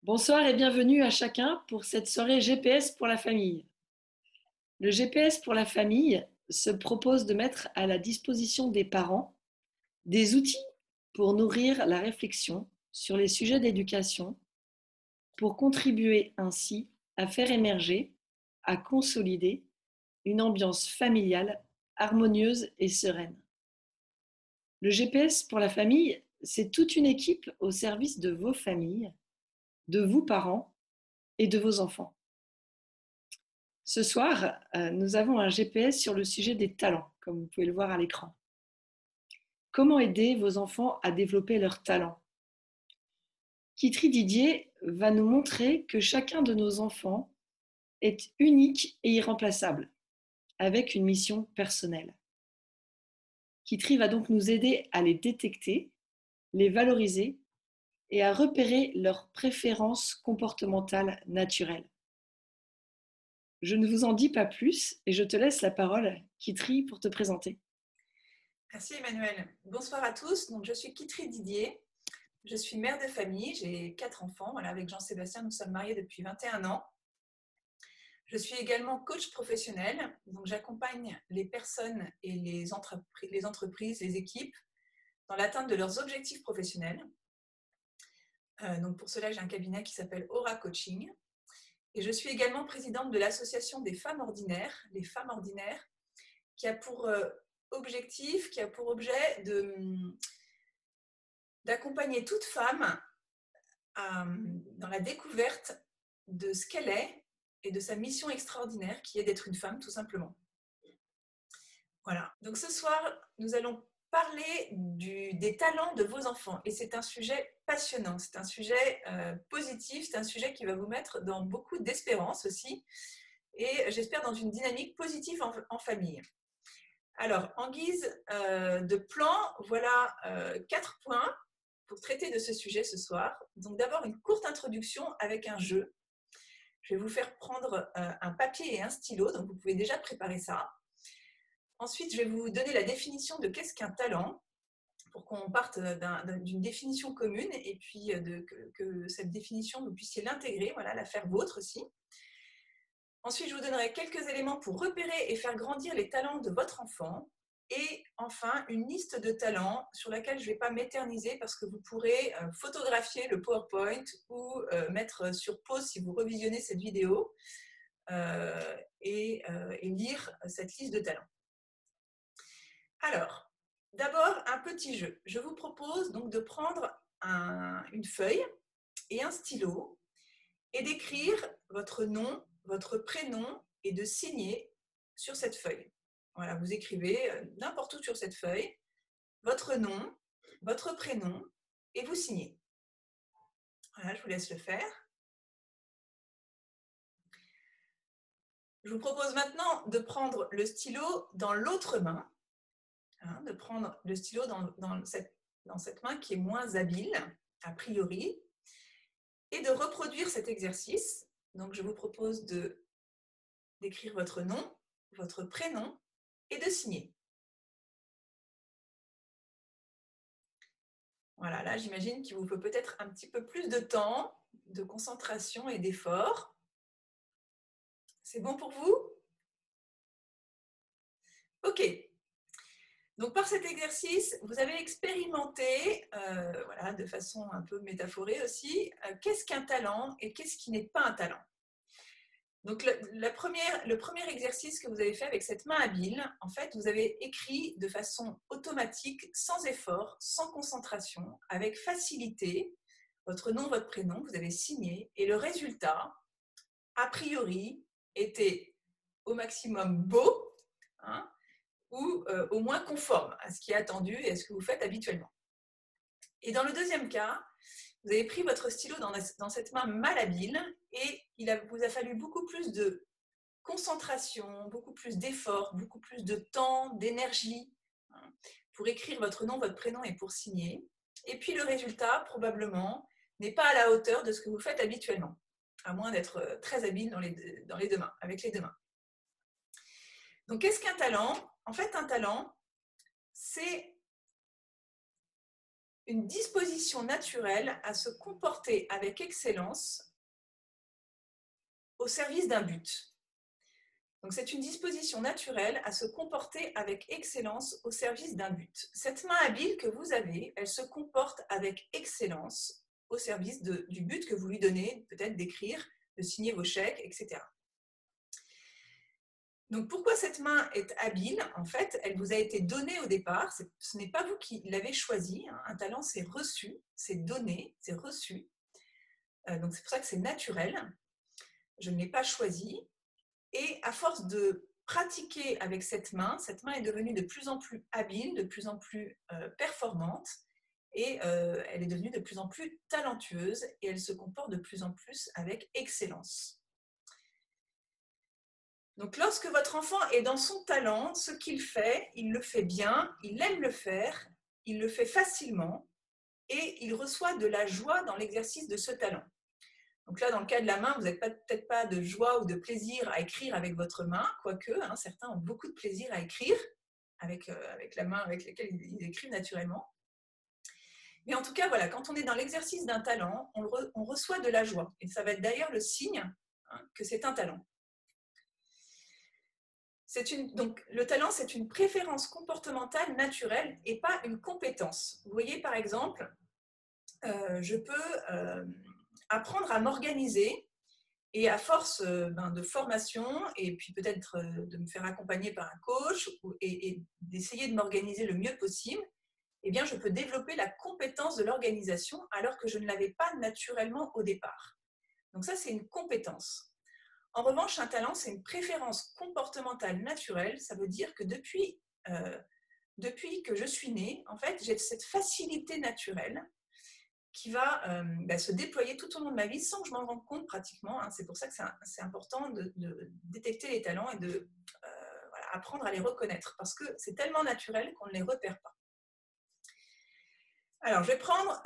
Bonsoir et bienvenue à chacun pour cette soirée GPS pour la famille. Le GPS pour la famille se propose de mettre à la disposition des parents des outils pour nourrir la réflexion sur les sujets d'éducation, pour contribuer ainsi à faire émerger, à consolider une ambiance familiale harmonieuse et sereine. Le GPS pour la famille, c'est toute une équipe au service de vos familles, de vous parents et de vos enfants. Ce soir, nous avons un GPS sur le sujet des talents, comme vous pouvez le voir à l'écran. Comment aider vos enfants à développer leurs talents? Kitri Didier va nous montrer que chacun de nos enfants est unique et irremplaçable, avec une mission personnelle. Kitri va donc nous aider à les détecter, les valoriser et à repérer leurs préférences comportementales naturelles. Je ne vous en dis pas plus et je te laisse la parole, Kitri, pour te présenter. Merci Emmanuel. Bonsoir à tous. Donc, je suis Kitri Didier. Je suis mère de famille. J'ai 4 enfants. Voilà, avec Jean-Sébastien, nous sommes mariés depuis 21 ans. Je suis également coach professionnel. Donc, j'accompagne les personnes et les entreprises, les équipes dans l'atteinte de leurs objectifs professionnels. Donc, pour cela, j'ai un cabinet qui s'appelle Aura Coaching. Et je suis également présidente de l'association des femmes ordinaires, les femmes ordinaires, qui a pour objectif, qui a pour objet d'accompagner toute femme dans la découverte de ce qu'elle est et de sa mission extraordinaire qui est d'être une femme, tout simplement. Voilà. Donc ce soir, nous allons parler des talents de vos enfants. Et c'est un sujet passionnant, c'est un sujet positif, c'est un sujet qui va vous mettre dans beaucoup d'espérance aussi. Et j'espère dans une dynamique positive en famille. Alors, en guise de plan, voilà 4 points pour traiter de ce sujet ce soir. Donc d'abord, une courte introduction avec un jeu. Je vais vous faire prendre un papier et un stylo, donc vous pouvez déjà préparer ça. Ensuite, je vais vous donner la définition de qu'est-ce qu'un talent, pour qu'on parte d'une définition commune et puis que cette définition, vous puissiez l'intégrer, voilà, la faire vôtre aussi. Ensuite, je vous donnerai quelques éléments pour repérer et faire grandir les talents de votre enfant. Et enfin, une liste de talents sur laquelle je ne vais pas m'éterniser parce que vous pourrez photographier le PowerPoint ou mettre sur pause si vous revisionnez cette vidéo et lire cette liste de talents. Alors, d'abord, un petit jeu. Je vous propose donc de prendre une feuille et un stylo et d'écrire votre nom, votre prénom et de signer sur cette feuille. Voilà, vous écrivez n'importe où sur cette feuille, votre nom, votre prénom et vous signez. Voilà, je vous laisse le faire. Je vous propose maintenant de prendre le stylo dans l'autre main, de prendre le stylo dans cette main qui est moins habile, a priori, et de reproduire cet exercice. Donc, je vous propose d'écrire votre nom, votre prénom et de signer. Voilà, là, j'imagine qu'il vous faut peut-être un petit peu plus de temps, de concentration et d'effort. C'est bon pour vous? Ok. Donc, par cet exercice, vous avez expérimenté, voilà, de façon un peu métaphorée aussi, qu'est-ce qu'un talent et qu'est-ce qui n'est pas un talent. Donc, le premier exercice que vous avez fait avec cette main habile, en fait, vous avez écrit de façon automatique, sans effort, sans concentration, avec facilité, votre nom, votre prénom, vous avez signé, et le résultat, a priori, était au maximum beau, hein, ou au moins conforme à ce qui est attendu et à ce que vous faites habituellement. Et dans le deuxième cas, vous avez pris votre stylo dans cette main malhabile et vous a fallu beaucoup plus de concentration, beaucoup plus d'effort, beaucoup plus de temps, d'énergie pour écrire votre nom, votre prénom et pour signer. Et puis le résultat, probablement, n'est pas à la hauteur de ce que vous faites habituellement, à moins d'être très habile dans les deux mains, avec les deux mains. Donc, qu'est-ce qu'un talent? En fait, un talent, c'est une disposition naturelle à se comporter avec excellence au service d'un but. Donc, c'est une disposition naturelle à se comporter avec excellence au service d'un but. Cette main habile que vous avez, elle se comporte avec excellence au service du but que vous lui donnez, peut-être d'écrire, de signer vos chèques, etc. Donc, pourquoi cette main est habile? En fait, elle vous a été donnée au départ. Ce n'est pas vous qui l'avez choisi. Un talent, c'est reçu, c'est donné, c'est reçu. Donc, c'est pour ça que c'est naturel. Je ne l'ai pas choisi. Et à force de pratiquer avec cette main est devenue de plus en plus habile, de plus en plus performante. Et elle est devenue de plus en plus talentueuse et elle se comporte de plus en plus avec excellence. Donc, lorsque votre enfant est dans son talent, ce qu'il fait, il le fait bien, il aime le faire, il le fait facilement et il reçoit de la joie dans l'exercice de ce talent. Donc là, dans le cas de la main, vous n'avez peut-être pas de joie ou de plaisir à écrire avec votre main, quoique certains ont beaucoup de plaisir à écrire avec la main avec laquelle ils écrivent naturellement. Mais en tout cas, voilà, quand on est dans l'exercice d'un talent, on reçoit de la joie. Et ça va être d'ailleurs le signe que c'est un talent. Donc, le talent, c'est une préférence comportementale naturelle et pas une compétence. Vous voyez, par exemple, je peux apprendre à m'organiser et à force de formation et puis peut-être de me faire accompagner par un coach et d'essayer de m'organiser le mieux possible, eh bien, je peux développer la compétence de l'organisation alors que je ne l'avais pas naturellement au départ. Donc ça, c'est une compétence. En revanche, un talent, c'est une préférence comportementale naturelle. Ça veut dire que depuis que je suis née, en fait, j'ai cette facilité naturelle qui va se déployer tout au long de ma vie sans que je m'en rende compte pratiquement. C'est pour ça que c'est important de détecter les talents et de apprendre à les reconnaître parce que c'est tellement naturel qu'on ne les repère pas. Alors, je vais prendre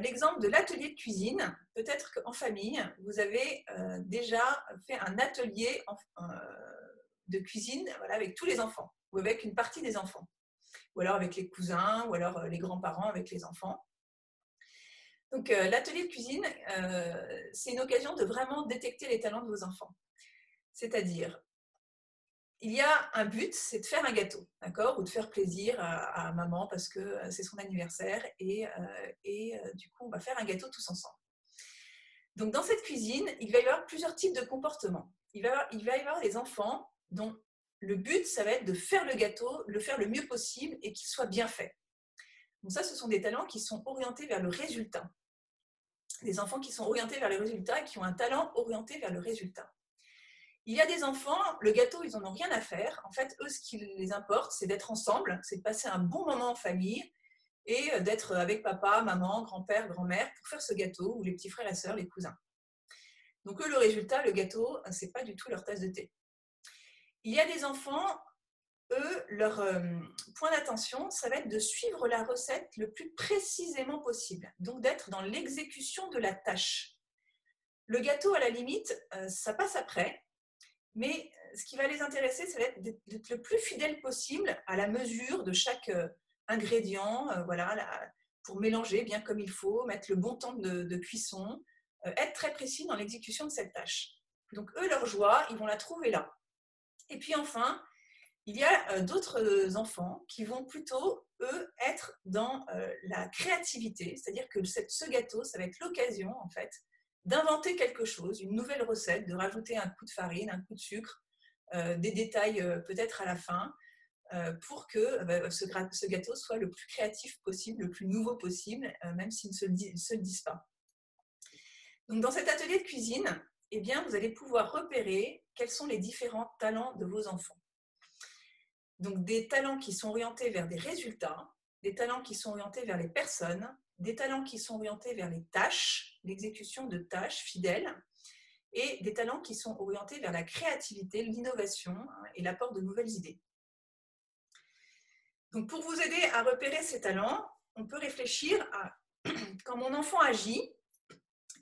l'exemple de l'atelier de cuisine. Peut-être qu'en famille, vous avez déjà fait un atelier de cuisine avec tous les enfants ou avec une partie des enfants, ou alors avec les cousins, ou alors les grands-parents avec les enfants. Donc, l'atelier de cuisine, c'est une occasion de vraiment détecter les talents de vos enfants. C'est-à-dire, il y a un but, c'est de faire un gâteau, d'accord, ou de faire plaisir à maman parce que c'est son anniversaire et du coup, on va faire un gâteau tous ensemble. Donc, dans cette cuisine, il va y avoir plusieurs types de comportements. Il va y avoir des enfants dont le but, ça va être de faire le gâteau, le faire le mieux possible et qu'il soit bien fait. Donc ça, ce sont des talents qui sont orientés vers le résultat. Des enfants qui sont orientés vers le résultat et qui ont un talent orienté vers le résultat. Il y a des enfants, le gâteau, ils n'en ont rien à faire. En fait, eux, ce qui les importe, c'est d'être ensemble, c'est de passer un bon moment en famille et d'être avec papa, maman, grand-père, grand-mère pour faire ce gâteau, ou les petits frères et sœurs, les cousins. Donc eux, le résultat, le gâteau, ce n'est pas du tout leur tasse de thé. Il y a des enfants, eux, leur point d'attention, ça va être de suivre la recette le plus précisément possible, donc d'être dans l'exécution de la tâche. Le gâteau, à la limite, ça passe après, mais ce qui va les intéresser, ça va être d'être le plus fidèle possible à la mesure de chaque ingrédient, pour mélanger bien comme il faut, mettre le bon temps de cuisson, être très précis dans l'exécution de cette tâche. Donc eux, leur joie, ils vont la trouver là. Et puis enfin, il y a d'autres enfants qui vont plutôt, eux, être dans la créativité, c'est-à-dire que ce gâteau, ça va être l'occasion, en fait, d'inventer quelque chose, une nouvelle recette, de rajouter un coup de farine, un coup de sucre, des détails peut-être à la fin, pour que ce gâteau soit le plus créatif possible, le plus nouveau possible, même s'ils ne se le disent pas. Donc, dans cet atelier de cuisine, eh bien, vous allez pouvoir repérer quels sont les différents talents de vos enfants. Donc, des talents qui sont orientés vers des résultats, des talents qui sont orientés vers les personnes, des talents qui sont orientés vers les tâches, l'exécution de tâches fidèles, et des talents qui sont orientés vers la créativité, l'innovation et l'apport de nouvelles idées. Donc, pour vous aider à repérer ces talents, on peut réfléchir à quand mon enfant agit,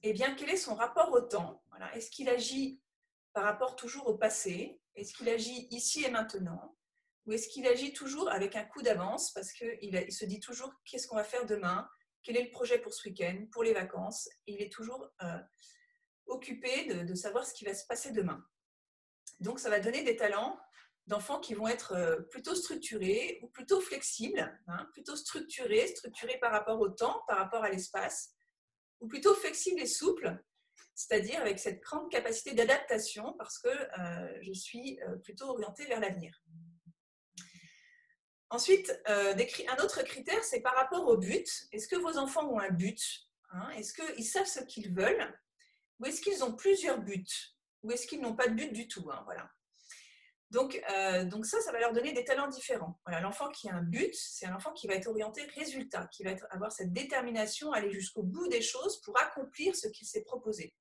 eh bien, quel est son rapport au temps? Voilà. Est-ce qu'il agit par rapport toujours au passé? Est-ce qu'il agit ici et maintenant? Ou est-ce qu'il agit toujours avec un coup d'avance parce qu'il se dit toujours qu'est-ce qu'on va faire demain? quel est le projet pour ce week-end, pour les vacances. Il est toujours occupé de savoir ce qui va se passer demain. Donc, ça va donner des talents d'enfants qui vont être plutôt structurés ou plutôt flexibles, plutôt structurés par rapport au temps, par rapport à l'espace, ou plutôt flexibles et souples, c'est-à-dire avec cette grande capacité d'adaptation parce que je suis plutôt orientée vers l'avenir. Ensuite, un autre critère, c'est par rapport au but. Est-ce que vos enfants ont un but, Est-ce qu'ils savent ce qu'ils veulent? Ou est-ce qu'ils ont plusieurs buts? Ou est-ce qu'ils n'ont pas de but du tout, voilà. Donc ça va leur donner des talents différents. Voilà, l'enfant qui a un but, c'est un enfant qui va être orienté résultat, qui va avoir cette détermination à aller jusqu'au bout des choses pour accomplir ce qu'il s'est proposé.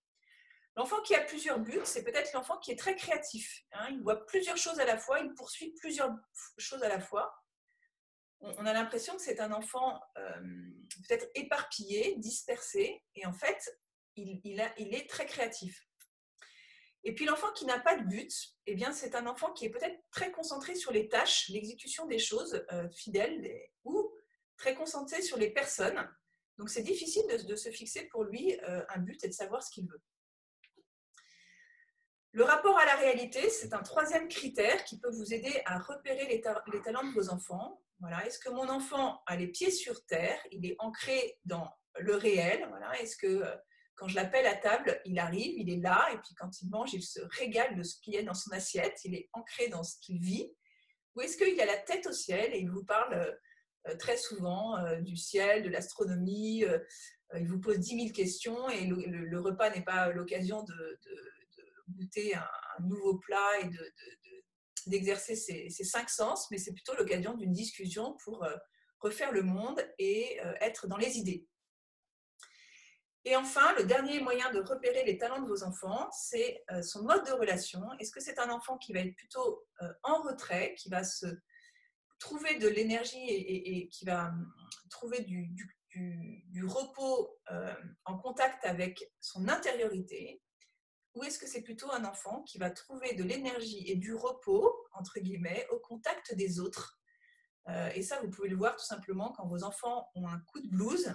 L'enfant qui a plusieurs buts, c'est peut-être l'enfant qui est très créatif. Il voit plusieurs choses à la fois, il poursuit plusieurs choses à la fois. On a l'impression que c'est un enfant peut-être éparpillé, dispersé, et en fait, il est très créatif. Et puis l'enfant qui n'a pas de but, eh bien, c'est un enfant qui est peut-être très concentré sur les tâches, l'exécution des choses fidèles, ou très concentré sur les personnes. Donc c'est difficile de se fixer pour lui un but et de savoir ce qu'il veut. Le rapport à la réalité, c'est un troisième critère qui peut vous aider à repérer les talents de vos enfants. Voilà. Est-ce que mon enfant a les pieds sur terre? Il est ancré dans le réel. Voilà. Est-ce que quand je l'appelle à table, il arrive, il est là, et puis quand il mange, il se régale de ce qu'il y a dans son assiette, il est ancré dans ce qu'il vit? Ou est-ce qu'il a la tête au ciel et il vous parle très souvent du ciel, de l'astronomie, il vous pose 10 000 questions et le repas n'est pas l'occasion de goûter un nouveau plat et d'exercer ses 5 sens, mais c'est plutôt l'occasion d'une discussion pour refaire le monde et être dans les idées. Et enfin, le dernier moyen de repérer les talents de vos enfants, c'est son mode de relation. Est-ce que c'est un enfant qui va être plutôt en retrait, qui va se trouver de l'énergie et qui va trouver du repos en contact avec son intériorité? Ou est-ce que c'est plutôt un enfant qui va trouver de l'énergie et du repos, entre guillemets, au contact des autres? Et ça, vous pouvez le voir tout simplement quand vos enfants ont un coup de blues.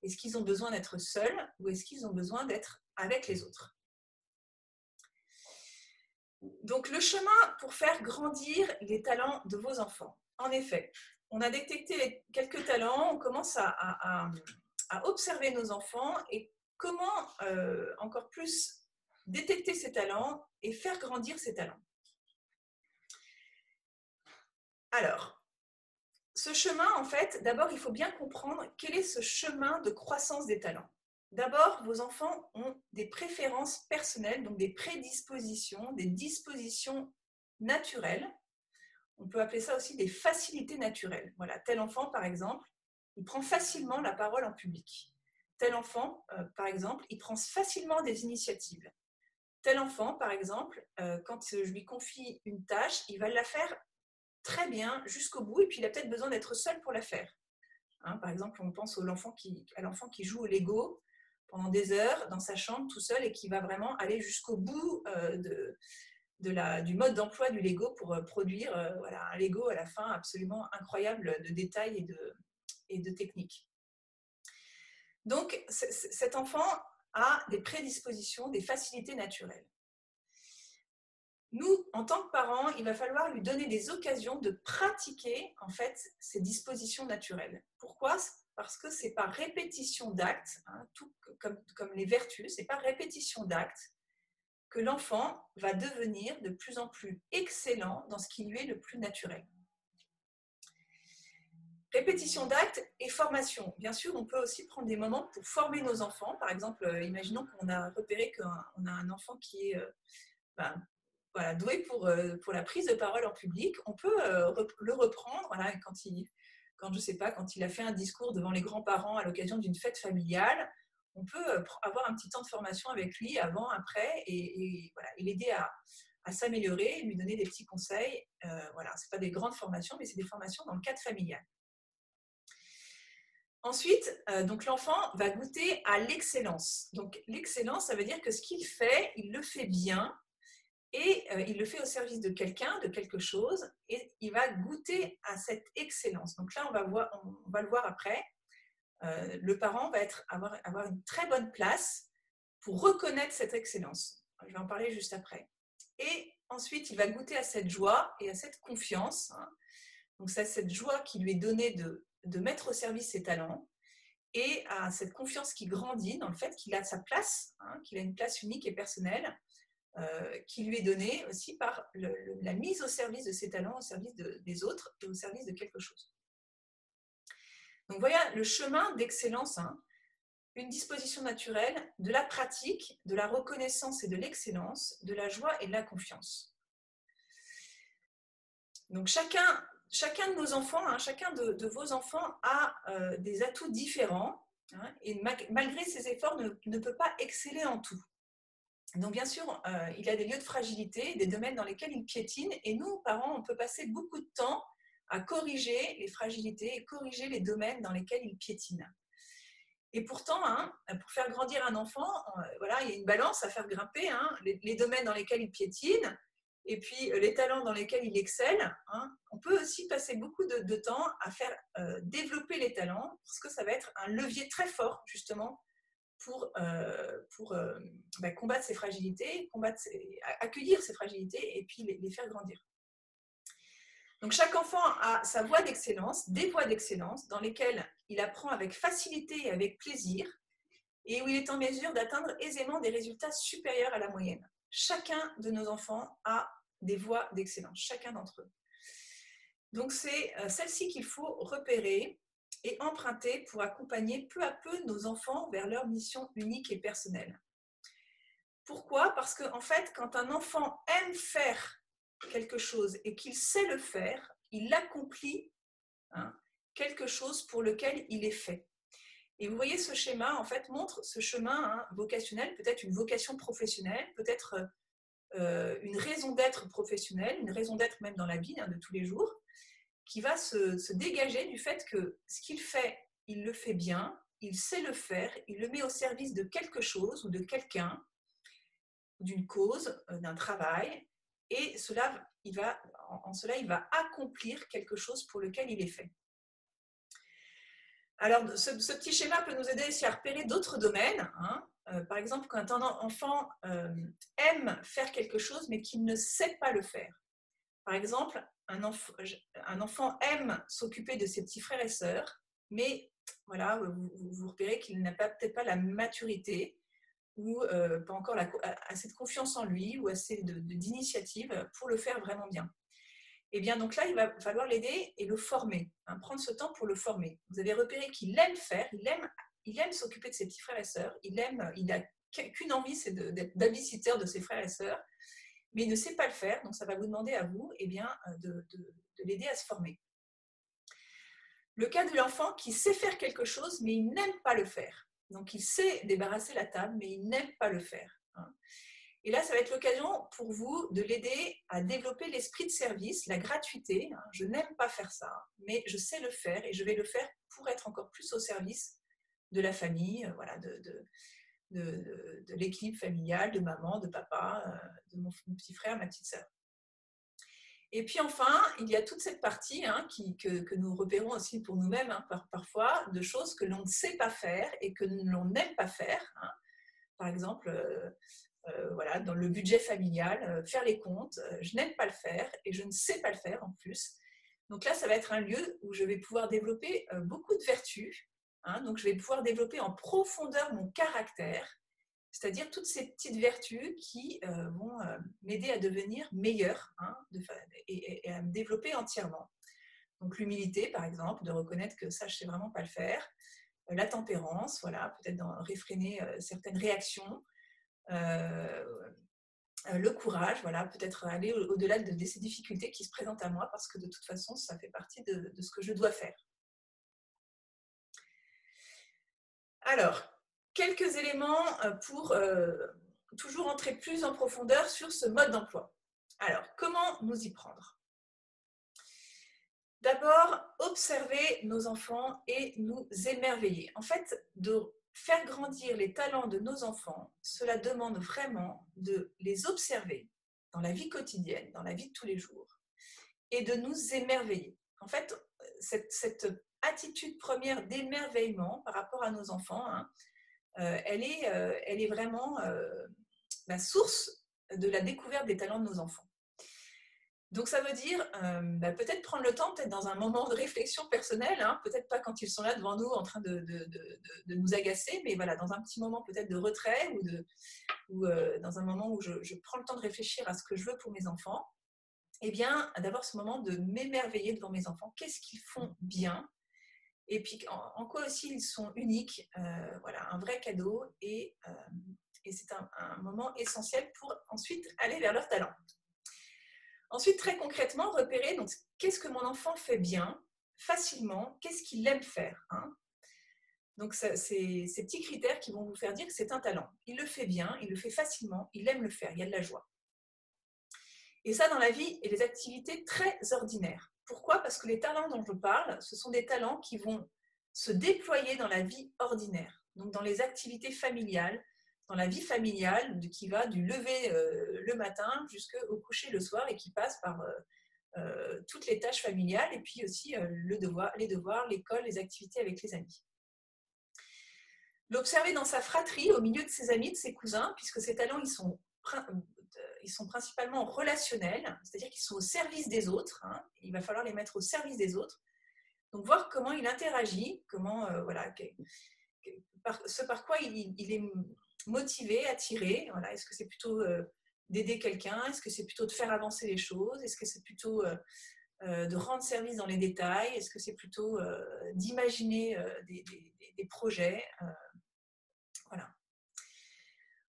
Est-ce qu'ils ont besoin d'être seuls ou est-ce qu'ils ont besoin d'être avec les autres? Donc, le chemin pour faire grandir les talents de vos enfants. En effet, on a détecté quelques talents, on commence à observer nos enfants et comment encore plus détecter ces talents et faire grandir ces talents. Alors, ce chemin, en fait, d'abord, il faut bien comprendre quel est ce chemin de croissance des talents. D'abord, vos enfants ont des préférences personnelles, donc des prédispositions, des dispositions naturelles. On peut appeler ça aussi des facilités naturelles. Voilà, tel enfant, par exemple, il prend facilement la parole en public. Tel enfant, par exemple, il prend facilement des initiatives. Tel enfant, par exemple, quand je lui confie une tâche, il va la faire très bien jusqu'au bout et puis il a peut-être besoin d'être seul pour la faire. Par exemple, on pense à l'enfant qui joue au Lego pendant des heures dans sa chambre tout seul et qui va vraiment aller jusqu'au bout du mode d'emploi du Lego pour produire un Lego à la fin absolument incroyable de détails et de techniques. Donc, cet enfant a des prédispositions, des facilités naturelles. Nous, en tant que parents, il va falloir lui donner des occasions de pratiquer en fait ces dispositions naturelles. Pourquoi? Parce que c'est par répétition d'actes, tout comme les vertus, c'est par répétition d'actes que l'enfant va devenir de plus en plus excellent dans ce qui lui est le plus naturel. Répétition d'actes et formation. Bien sûr, on peut aussi prendre des moments pour former nos enfants. Par exemple, imaginons qu'on a repéré qu'on a un enfant qui est doué pour la prise de parole en public. On peut le reprendre quand il a fait un discours devant les grands-parents à l'occasion d'une fête familiale. On peut avoir un petit temps de formation avec lui avant, après, et l'aider à s'améliorer, lui donner des petits conseils. Ce n'est pas des grandes formations, mais c'est des formations dans le cadre familial. Ensuite, donc l'enfant va goûter à l'excellence. Donc l'excellence, ça veut dire que ce qu'il fait, il le fait bien et il le fait au service de quelqu'un, de quelque chose, et il va goûter à cette excellence. Donc là, on va le voir après. le parent va avoir une très bonne place pour reconnaître cette excellence. Je vais en parler juste après. Et ensuite, il va goûter à cette joie et à cette confiance. Donc, c'est cette joie qui lui est donnée de mettre au service ses talents et à cette confiance qui grandit dans le fait qu'il a sa place, qu'il a une place unique et personnelle, qui lui est donnée aussi par la mise au service de ses talents, au service des autres et au service de quelque chose. Donc voilà le chemin d'excellence, une disposition naturelle, de la pratique, de la reconnaissance et de l'excellence, de la joie et de la confiance. Donc chacun de nos enfants, chacun de vos enfants a des atouts différents, et malgré ses efforts ne peut pas exceller en tout. Donc bien sûr, il y a des lieux de fragilité, des domaines dans lesquels il piétine, et nous, parents, on peut passer beaucoup de temps à corriger les fragilités et corriger les domaines dans lesquels il piétine. Et pourtant, pour faire grandir un enfant, voilà, il y a une balance à faire grimper, les domaines dans lesquels il piétine, et puis les talents dans lesquels il excelle. On peut aussi passer beaucoup de temps à faire développer les talents, parce que ça va être un levier très fort, justement, pour combattre ces fragilités, accueillir ces fragilités et puis les faire grandir. Donc chaque enfant a sa voie d'excellence, des voies d'excellence dans lesquelles il apprend avec facilité et avec plaisir et où il est en mesure d'atteindre aisément des résultats supérieurs à la moyenne. Chacun de nos enfants a des voies d'excellence, chacun d'entre eux. Donc c'est celle-ci qu'il faut repérer et emprunter pour accompagner peu à peu nos enfants vers leur mission unique et personnelle. Pourquoi ? Parce qu'en fait, quand un enfant aime faire quelque chose et qu'il sait le faire, il accomplit quelque chose pour lequel il est fait. Et vous voyez, ce schéma, en fait, montre ce chemin vocationnel, peut-être une vocation professionnelle, peut-être une raison d'être professionnelle, une raison d'être même dans la vie de tous les jours, qui va se dégager du fait que ce qu'il fait, il le fait bien, il sait le faire, il le met au service de quelque chose ou de quelqu'un, d'une cause, d'un travail, et en cela, il va accomplir quelque chose pour lequel il est fait. Alors, ce petit schéma peut nous aider aussi à repérer d'autres domaines. Par exemple, quand un enfant aime faire quelque chose, mais qu'il ne sait pas le faire. Par exemple, un enfant aime s'occuper de ses petits frères et sœurs, mais voilà, vous repérez qu'il n'a peut-être pas la maturité ou pas encore assez de confiance en lui ou assez d'initiative pour le faire vraiment bien. Et bien donc là, il va falloir l'aider et le former, prendre ce temps pour le former. Vous avez repéré qu'il aime faire, il aime s'occuper de ses petits frères et sœurs, il n'a qu'une envie, c'est d'être babysitter de ses frères et sœurs, mais il ne sait pas le faire, donc ça va vous demander à vous de l'aider à se former. Le cas de l'enfant qui sait faire quelque chose, mais il n'aime pas le faire. Donc il sait débarrasser la table, mais il n'aime pas le faire. Et là, ça va être l'occasion pour vous de l'aider à développer l'esprit de service, la gratuité. Je n'aime pas faire ça, mais je sais le faire et je vais le faire pour être encore plus au service de la famille, voilà, de l'équipe familiale, de maman, de papa, de mon petit frère, ma petite sœur. Et puis enfin, il y a toute cette partie que nous repérons aussi pour nous-mêmes parfois, de choses que l'on ne sait pas faire et que l'on n'aime pas faire. Par exemple, voilà, dans le budget familial, faire les comptes, je n'aime pas le faire et je ne sais pas le faire en plus. Donc là, ça va être un lieu où je vais pouvoir développer beaucoup de vertus. Donc je vais pouvoir développer en profondeur mon caractère, c'est-à-dire toutes ces petites vertus qui vont m'aider à devenir meilleur et à me développer entièrement. Donc l'humilité, par exemple, de reconnaître que ça, je ne sais vraiment pas le faire. La tempérance, voilà, peut-être réfréner certaines réactions. Le courage, voilà, peut-être aller au-delà de ces difficultés qui se présentent à moi parce que de toute façon, ça fait partie de ce que je dois faire. Alors, quelques éléments pour toujours entrer plus en profondeur sur ce mode d'emploi. Alors, comment nous y prendre ? D'abord, observer nos enfants et nous émerveiller. En fait, de faire grandir les talents de nos enfants, cela demande vraiment de les observer dans la vie quotidienne, dans la vie de tous les jours, et de nous émerveiller. En fait, cette attitude première d'émerveillement par rapport à nos enfants, hein, elle est vraiment la source de la découverte des talents de nos enfants. Donc ça veut dire peut-être prendre le temps, peut-être dans un moment de réflexion personnelle, hein, peut-être pas quand ils sont là devant nous en train de nous agacer, mais voilà, dans un petit moment peut-être de retrait ou dans un moment où je prends le temps de réfléchir à ce que je veux pour mes enfants, eh bien d'avoir ce moment de m'émerveiller devant mes enfants. Qu'est-ce qu'ils font bien? Et puis en quoi aussi ils sont uniques, voilà, un vrai cadeau, et c'est un moment essentiel pour ensuite aller vers leur talent. Ensuite, très concrètement, repérer donc, qu'est-ce que mon enfant fait bien, facilement, qu'est-ce qu'il aime faire, hein. Donc, c'est ces petits critères qui vont vous faire dire que c'est un talent. Il le fait bien, il le fait facilement, il aime le faire, il y a de la joie. Et ça, dans la vie, et les activités très ordinaires. Pourquoi? Parce que les talents dont je parle, ce sont des talents qui vont se déployer dans la vie ordinaire, donc dans les activités familiales, dans la vie familiale, qui va du lever le matin jusqu'au coucher le soir, et qui passe par toutes les tâches familiales, et puis aussi les devoirs, l'école, les activités avec les amis. L'observer dans sa fratrie, au milieu de ses amis, de ses cousins, puisque ces talents, ils sont principalement relationnels, c'est-à-dire qu'ils sont au service des autres, hein, il va falloir les mettre au service des autres. Donc voir comment il interagit, comment, voilà, ce par quoi il est motivé, attiré. Voilà, est-ce que c'est plutôt d'aider quelqu'un? Est-ce que c'est plutôt de faire avancer les choses? Est-ce que c'est plutôt de rendre service dans les détails? Est-ce que c'est plutôt d'imaginer des projets? Voilà.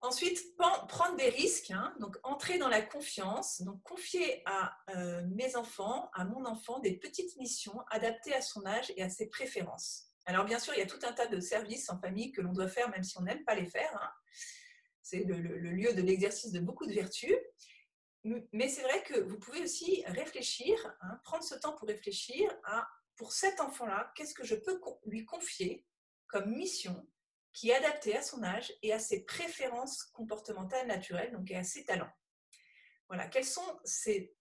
Ensuite, prendre des risques, hein, donc entrer dans la confiance, donc confier à mes enfants, à mon enfant, des petites missions adaptées à son âge et à ses préférences. Alors bien sûr, il y a tout un tas de services en famille que l'on doit faire même si on n'aime pas les faire, hein. C'est le lieu de l'exercice de beaucoup de vertus. Mais c'est vrai que vous pouvez aussi réfléchir, hein, prendre ce temps pour réfléchir à, pour cet enfant-là, qu'est-ce que je peux lui confier comme mission qui est adaptée à son âge et à ses préférences comportementales naturelles, donc et à ses talents. Voilà, quelles sont ces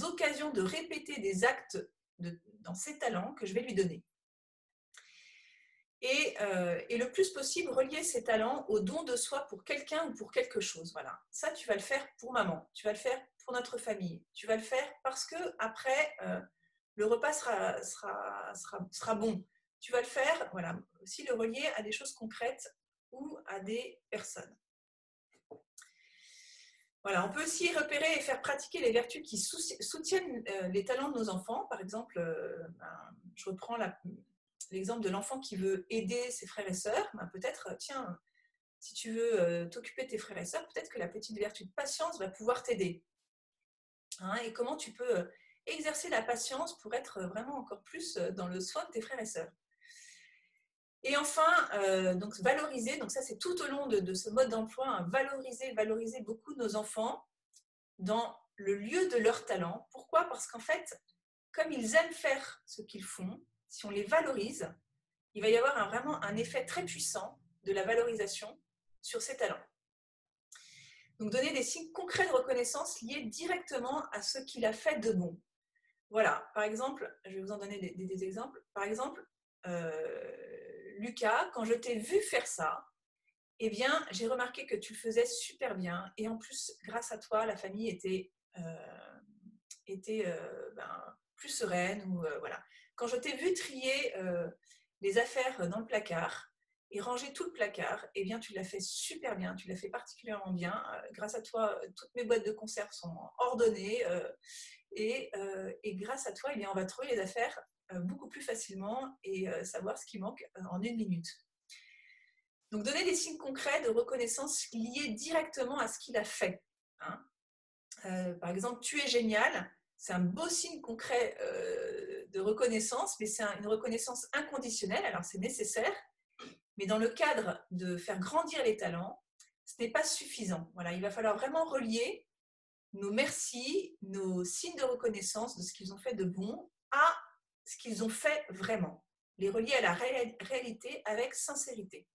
occasions de répéter des actes dans ses talents que je vais lui donner. Et le plus possible, relier ses talents au don de soi pour quelqu'un ou pour quelque chose. Voilà. Ça, tu vas le faire pour maman, tu vas le faire pour notre famille, tu vas le faire parce que après le repas sera bon. Tu vas le faire, voilà, aussi le relier à des choses concrètes ou à des personnes. Voilà, on peut aussi repérer et faire pratiquer les vertus qui soutiennent les talents de nos enfants. Par exemple, je reprends l'exemple de l'enfant qui veut aider ses frères et sœurs. Peut-être, tiens, si tu veux t'occuper de tes frères et sœurs, peut-être que la petite vertu de patience va pouvoir t'aider. Hein, et comment tu peux exercer la patience pour être vraiment encore plus dans le soin de tes frères et sœurs. Et enfin, donc valoriser, donc ça c'est tout au long de ce mode d'emploi, hein, valoriser beaucoup nos enfants dans le lieu de leur talent. Pourquoi? Parce qu'en fait, comme ils aiment faire ce qu'ils font, si on les valorise, il va y avoir vraiment un effet très puissant de la valorisation sur ces talents. Donc donner des signes concrets de reconnaissance liés directement à ce qu'il a fait de bon. Voilà, par exemple, je vais vous en donner des exemples. Par exemple, Lucas, quand je t'ai vu faire ça, eh bien, j'ai remarqué que tu le faisais super bien. Et en plus, grâce à toi, la famille était plus sereine. Voilà. Quand je t'ai vu trier les affaires dans le placard et ranger tout le placard, eh bien, tu l'as fait super bien. Tu l'as fait particulièrement bien. Grâce à toi, toutes mes boîtes de conserve sont ordonnées. Et grâce à toi, eh bien, on va trouver les affaires beaucoup plus facilement et savoir ce qui manque en 1 minute. Donc, donner des signes concrets de reconnaissance liés directement à ce qu'il a fait. Hein. Par exemple, tu es génial, c'est un beau signe concret de reconnaissance, mais c'est une reconnaissance inconditionnelle, alors c'est nécessaire, mais dans le cadre de faire grandir les talents, ce n'est pas suffisant. Voilà, il va falloir vraiment relier nos merci, nos signes de reconnaissance de ce qu'ils ont fait de bon à ce qu'ils ont fait vraiment. Les relier à la réalité avec sincérité.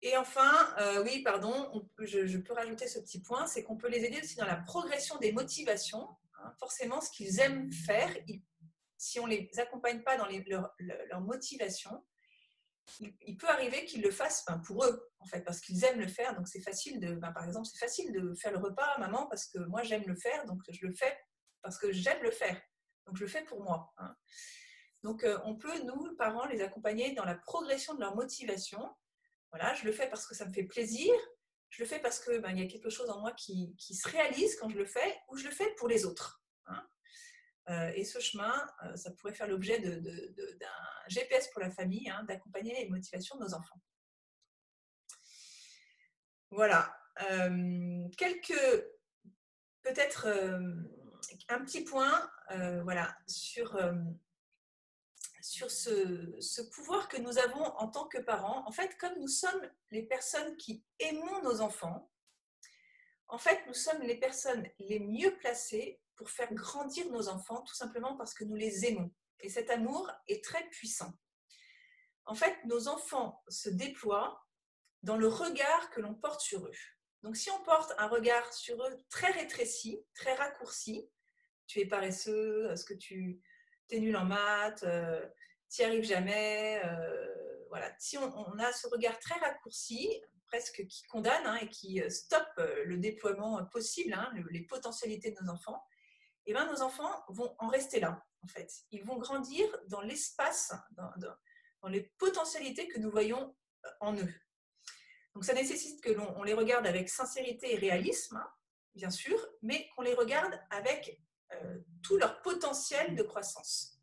Et enfin, oui, pardon, je peux rajouter ce petit point, c'est qu'on peut les aider aussi dans la progression des motivations. Hein. Forcément, ce qu'ils aiment faire, si on ne les accompagne pas dans leur motivation, il peut arriver qu'ils le fassent pour eux, en fait, parce qu'ils aiment le faire. Donc, c'est facile par exemple, c'est facile de faire le repas à maman parce que moi, j'aime le faire, donc je le fais parce que j'aime le faire. Donc, je le fais pour moi. Hein. Donc, on peut, nous, parents, les accompagner dans la progression de leur motivation. Voilà, je le fais parce que ça me fait plaisir. Je le fais parce que il y a quelque chose en moi qui se réalise quand je le fais, ou je le fais pour les autres. Hein. Et ce chemin, ça pourrait faire l'objet d'un GPS pour la famille, hein, d'accompagner les motivations de nos enfants. Voilà. Peut-être un petit point voilà, sur ce pouvoir que nous avons en tant que parents. En fait, comme nous sommes les personnes qui aimons nos enfants, en fait, nous sommes les personnes les mieux placées pour faire grandir nos enfants, tout simplement parce que nous les aimons. Et cet amour est très puissant. En fait, nos enfants se déploient dans le regard que l'on porte sur eux. Donc, si on porte un regard sur eux très rétréci, très raccourci, tu es paresseux, est-ce que tu es nul en maths, tu n'y arrives jamais, voilà. Si on a ce regard très raccourci, presque qui condamne hein, et qui stoppe le déploiement possible, hein, les potentialités de nos enfants, et bien nos enfants vont en rester là, en fait. Ils vont grandir dans l'espace, dans les potentialités que nous voyons en eux. Donc ça nécessite que l'on les regarde avec sincérité et réalisme, hein, bien sûr, mais qu'on les regarde avec tout leur potentiel de croissance.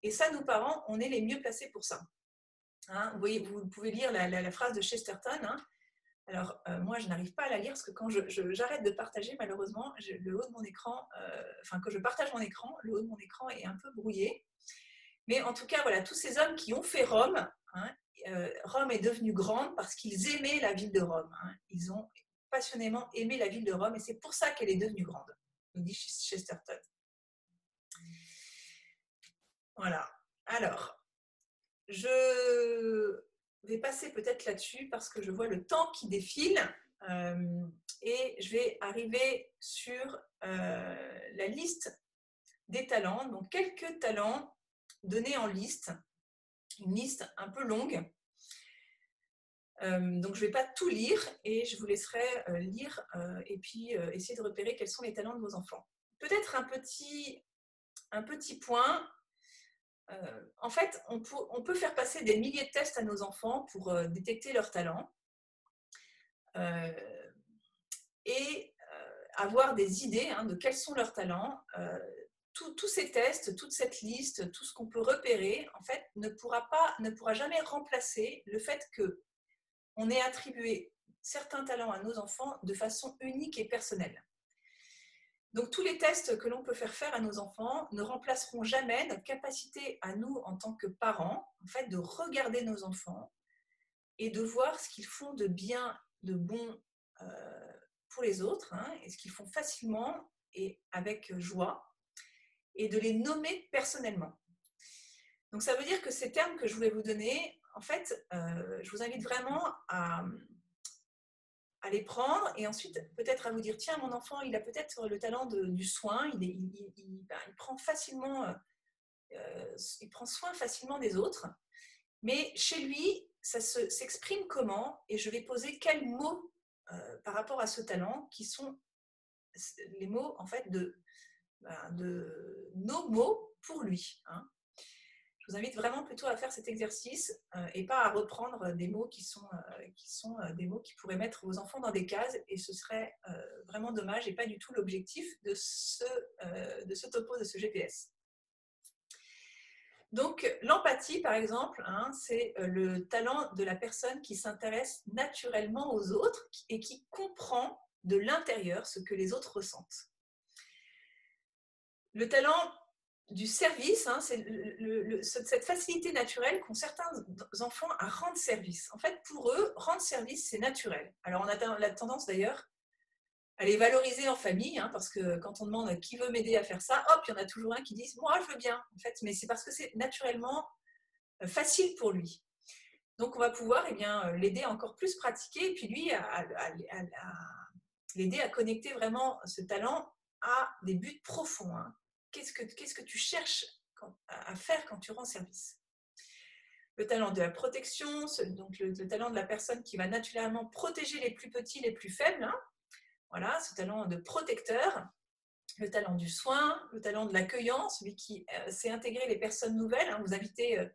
Et ça, nous parents, on est les mieux placés pour ça. Hein, vous voyez, vous pouvez lire la phrase de Chesterton. Hein. Alors, moi, je n'arrive pas à la lire parce que quand j'arrête de partager, malheureusement, le haut de mon écran, que je partage mon écran, le haut de mon écran est un peu brouillé. Mais en tout cas, voilà, tous ces hommes qui ont fait Rome, hein, Rome est devenue grande parce qu'ils aimaient la ville de Rome. Hein. Ils ont passionnément aimé la ville de Rome et c'est pour ça qu'elle est devenue grande, nous dit Chesterton. Voilà. Alors, je vais passer peut-être là-dessus parce que je vois le temps qui défile et je vais arriver sur la liste des talents. Donc, quelques talents donnés en liste, une liste un peu longue. Donc, je ne vais pas tout lire et je vous laisserai lire et puis essayer de repérer quels sont les talents de vos enfants. Peut-être un petit point. En fait, on peut faire passer des milliers de tests à nos enfants pour détecter leurs talents et avoir des idées hein, de quels sont leurs talents. Tous ces tests, toute cette liste, tout ce qu'on peut repérer, en fait, ne pourra jamais remplacer le fait qu'on ait attribué certains talents à nos enfants de façon unique et personnelle. Donc, tous les tests que l'on peut faire à nos enfants ne remplaceront jamais notre capacité à nous, en tant que parents, en fait, de regarder nos enfants et de voir ce qu'ils font de bien, de bon pour les autres, hein, et ce qu'ils font facilement et avec joie, et de les nommer personnellement. Donc, ça veut dire que ces termes que je voulais vous donner, en fait, je vous invite vraiment à les prendre et ensuite peut-être à vous dire tiens, mon enfant, il a peut-être le talent du soin, il prend facilement, il prend soin facilement des autres, mais chez lui, ça s'exprime comment et je vais poser quels mots par rapport à ce talent qui sont les mots en fait de nos mots pour lui. Hein. Je vous invite vraiment plutôt à faire cet exercice et pas à reprendre des mots qui sont des mots qui pourraient mettre vos enfants dans des cases et ce serait vraiment dommage et pas du tout l'objectif de ce topo, de ce GPS. Donc, l'empathie, par exemple, hein, c'est le talent de la personne qui s'intéresse naturellement aux autres et qui comprend de l'intérieur ce que les autres ressentent. Le talent du service, hein, c'est cette facilité naturelle qu'ont certains enfants à rendre service. En fait, pour eux, rendre service, c'est naturel. Alors, on a la tendance d'ailleurs à les valoriser en famille, hein, parce que quand on demande qui veut m'aider à faire ça, hop, il y en a toujours un qui dit « moi, je veux bien ». En fait, mais c'est parce que c'est naturellement facile pour lui. Donc, on va pouvoir l'aider à encore plus pratiquer et puis lui, à l'aider à connecter vraiment ce talent à des buts profonds. Hein. Qu'est-ce que tu cherches à faire quand tu rends service. Le talent de la protection, donc le talent de la personne qui va naturellement protéger les plus petits, les plus faibles. Hein. Voilà, ce talent de protecteur. Le talent du soin, le talent de l'accueillant, celui qui sait intégrer les personnes nouvelles. Hein. Vous invitez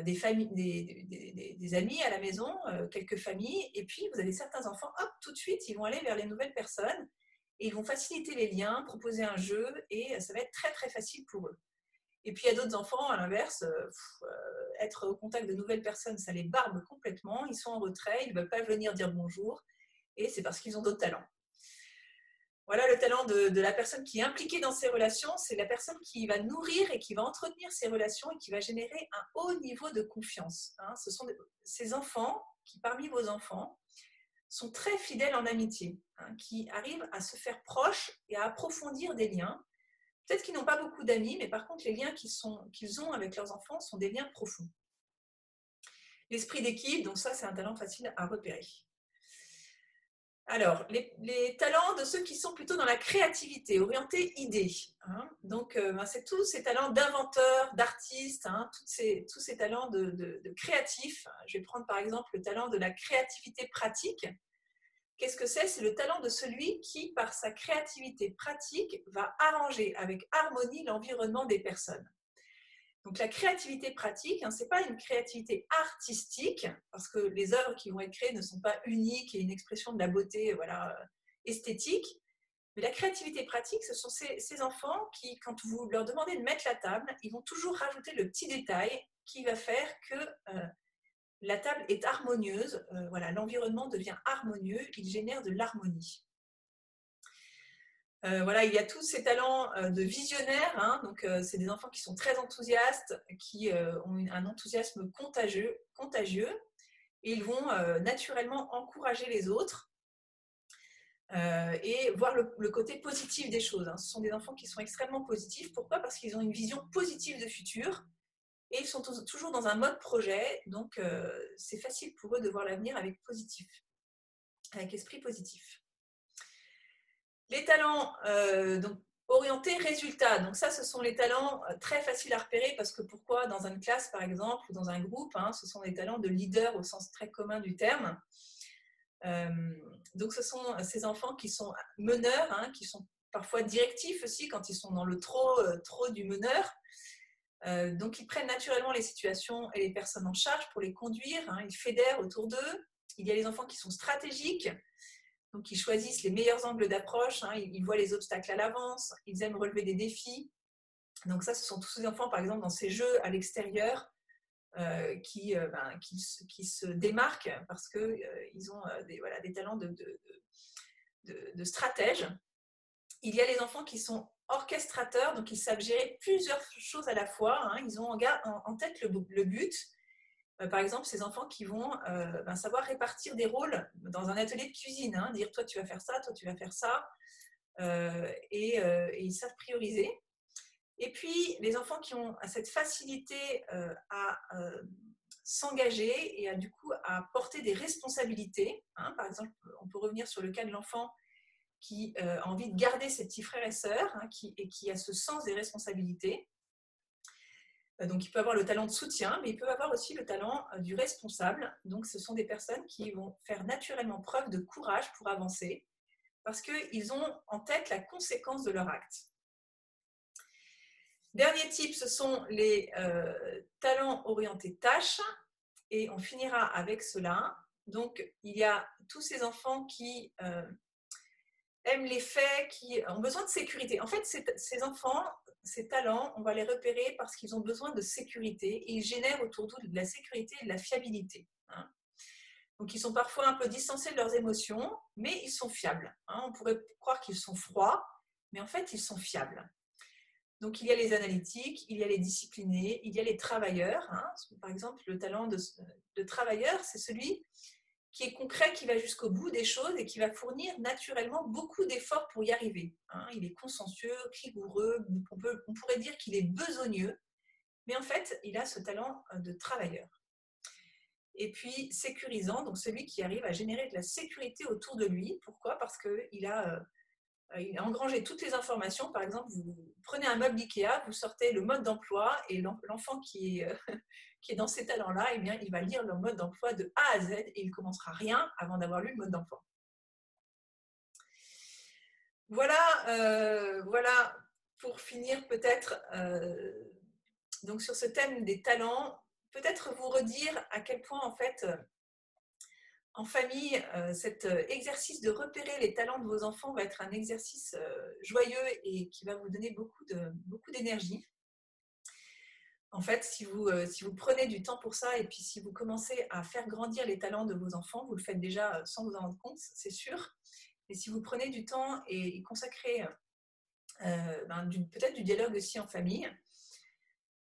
des familles, des amis à la maison, quelques familles, et puis vous avez certains enfants, hop, tout de suite, ils vont aller vers les nouvelles personnes, et ils vont faciliter les liens, proposer un jeu, et ça va être très très facile pour eux. Et puis il y a d'autres enfants, à l'inverse, être au contact de nouvelles personnes, ça les barbe complètement, ils sont en retrait, ils ne veulent pas venir dire bonjour, et c'est parce qu'ils ont d'autres talents. Voilà, le talent de la personne qui est impliquée dans ces relations, c'est la personne qui va nourrir et qui va entretenir ces relations et qui va générer un haut niveau de confiance. Hein. Ce sont ces enfants qui, parmi vos enfants, sont très fidèles en amitié, hein, qui arrivent à se faire proches et à approfondir des liens. Peut-être qu'ils n'ont pas beaucoup d'amis, mais par contre, les liens qu'ils ont avec leurs enfants sont des liens profonds. L'esprit d'équipe, donc ça, c'est un talent facile à repérer. Alors, les talents de ceux qui sont plutôt dans la créativité, orientés idées. Hein. Donc, c'est tous ces talents d'inventeurs, d'artistes, hein, tous ces talents de créatifs. Je vais prendre par exemple le talent de la créativité pratique. Qu'est-ce que c'est? C'est le talent de celui qui, par sa créativité pratique, va arranger avec harmonie l'environnement des personnes. Donc la créativité pratique, hein, ce n'est pas une créativité artistique, parce que les œuvres qui vont être créées ne sont pas uniques et une expression de la beauté esthétique, mais la créativité pratique, ce sont ces enfants qui, quand vous leur demandez de mettre la table, ils vont toujours rajouter le petit détail qui va faire que la table est harmonieuse, l'environnement devient harmonieux, il génère de l'harmonie. Voilà, il y a tous ces talents de visionnaires, hein, donc c'est des enfants qui sont très enthousiastes, qui ont un enthousiasme contagieux, et ils vont naturellement encourager les autres et voir le côté positif des choses. Hein. Ce sont des enfants qui sont extrêmement positifs. Pourquoi? Parce qu'ils ont une vision positive de futur et ils sont toujours dans un mode projet, donc c'est facile pour eux de voir l'avenir avec esprit positif. Les talents donc, orientés résultats. Donc ça, ce sont les talents très faciles à repérer parce que pourquoi? Dans une classe, par exemple, ou dans un groupe, hein, ce sont des talents de leader au sens très commun du terme. Donc ce sont ces enfants qui sont meneurs, hein, qui sont parfois directifs aussi quand ils sont dans le trop du meneur. Donc ils prennent naturellement les situations et les personnes en charge pour les conduire. Hein, ils fédèrent autour d'eux. Il y a les enfants qui sont stratégiques. Donc, ils choisissent les meilleurs angles d'approche, hein, ils voient les obstacles à l'avance, ils aiment relever des défis. Donc ça, ce sont tous ces enfants, par exemple, dans ces jeux à l'extérieur, qui se démarquent parce qu'ils ont des talents de stratèges. Il y a les enfants qui sont orchestrateurs, donc ils savent gérer plusieurs choses à la fois. Hein, ils ont en tête le but. Par exemple, ces enfants qui vont savoir répartir des rôles dans un atelier de cuisine, hein, dire toi tu vas faire ça, toi tu vas faire ça, et ils savent prioriser. Et puis, les enfants qui ont cette facilité à s'engager et du coup à porter des responsabilités. Hein, par exemple, on peut revenir sur le cas de l'enfant qui a envie de garder ses petits frères et sœurs, hein, et qui a ce sens des responsabilités. Donc, il peut avoir le talent de soutien, mais il peut avoir aussi le talent du responsable. Donc, ce sont des personnes qui vont faire naturellement preuve de courage pour avancer parce qu'ils ont en tête la conséquence de leur acte. Dernier type, ce sont les talents orientés tâches. Et on finira avec cela. Donc, il y a tous ces enfants qui aiment les faits, qui ont besoin de sécurité. En fait, ces enfants, ces talents, on va les repérer parce qu'ils ont besoin de sécurité et ils génèrent autour d'eux de la sécurité et de la fiabilité. Hein. Donc, ils sont parfois un peu distancés de leurs émotions, mais ils sont fiables. Hein. On pourrait croire qu'ils sont froids, mais en fait, ils sont fiables. Donc, il y a les analytiques, il y a les disciplinés, il y a les travailleurs. Hein. Par exemple, le talent de travailleur, c'est celui qui est concret, qui va jusqu'au bout des choses et qui va fournir naturellement beaucoup d'efforts pour y arriver. Hein, il est consciencieux, rigoureux, on pourrait dire qu'il est besogneux, mais en fait, il a ce talent de travailleur. Et puis, sécurisant, donc celui qui arrive à générer de la sécurité autour de lui. Pourquoi? Parce qu'il a il a engrangé toutes les informations. Par exemple, vous prenez un meuble Ikea, vous sortez le mode d'emploi et l'enfant qui est dans ces talents-là, eh bien, il va lire le mode d'emploi de A à Z et il ne commencera rien avant d'avoir lu le mode d'emploi. Voilà pour finir peut-être donc sur ce thème des talents, peut-être vous redire à quel point en fait en famille, cet exercice de repérer les talents de vos enfants va être un exercice joyeux et qui va vous donner beaucoup d'énergie. En fait, si vous prenez du temps pour ça et puis si vous commencez à faire grandir les talents de vos enfants, vous le faites déjà sans vous en rendre compte, c'est sûr. Et si vous prenez du temps et consacrez peut-être du dialogue aussi en famille,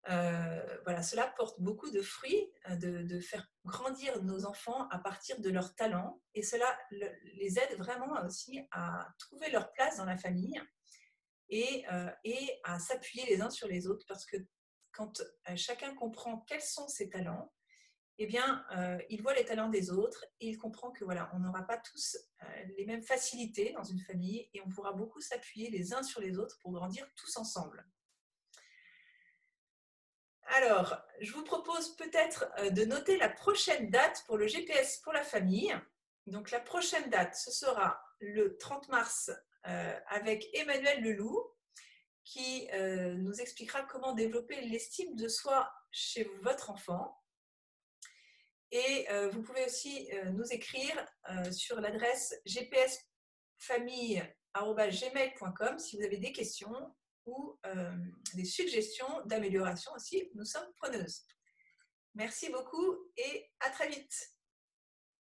voilà, cela porte beaucoup de fruits, de faire grandir nos enfants à partir de leurs talents et cela les aide vraiment aussi à trouver leur place dans la famille et à s'appuyer les uns sur les autres parce que quand chacun comprend quels sont ses talents, eh bien, il voit les talents des autres et il comprend que voilà, on n'aura pas tous les mêmes facilités dans une famille et on pourra beaucoup s'appuyer les uns sur les autres pour grandir tous ensemble. Alors, je vous propose peut-être de noter la prochaine date pour le GPS pour la famille. Donc, la prochaine date, ce sera le 30 mars avec Emmanuel Leloup qui nous expliquera comment développer l'estime de soi chez votre enfant. Et vous pouvez aussi nous écrire sur l'adresse gpsfamille@gmail.com si vous avez des questions ou des suggestions d'amélioration aussi. Nous sommes preneuses. Merci beaucoup et à très vite.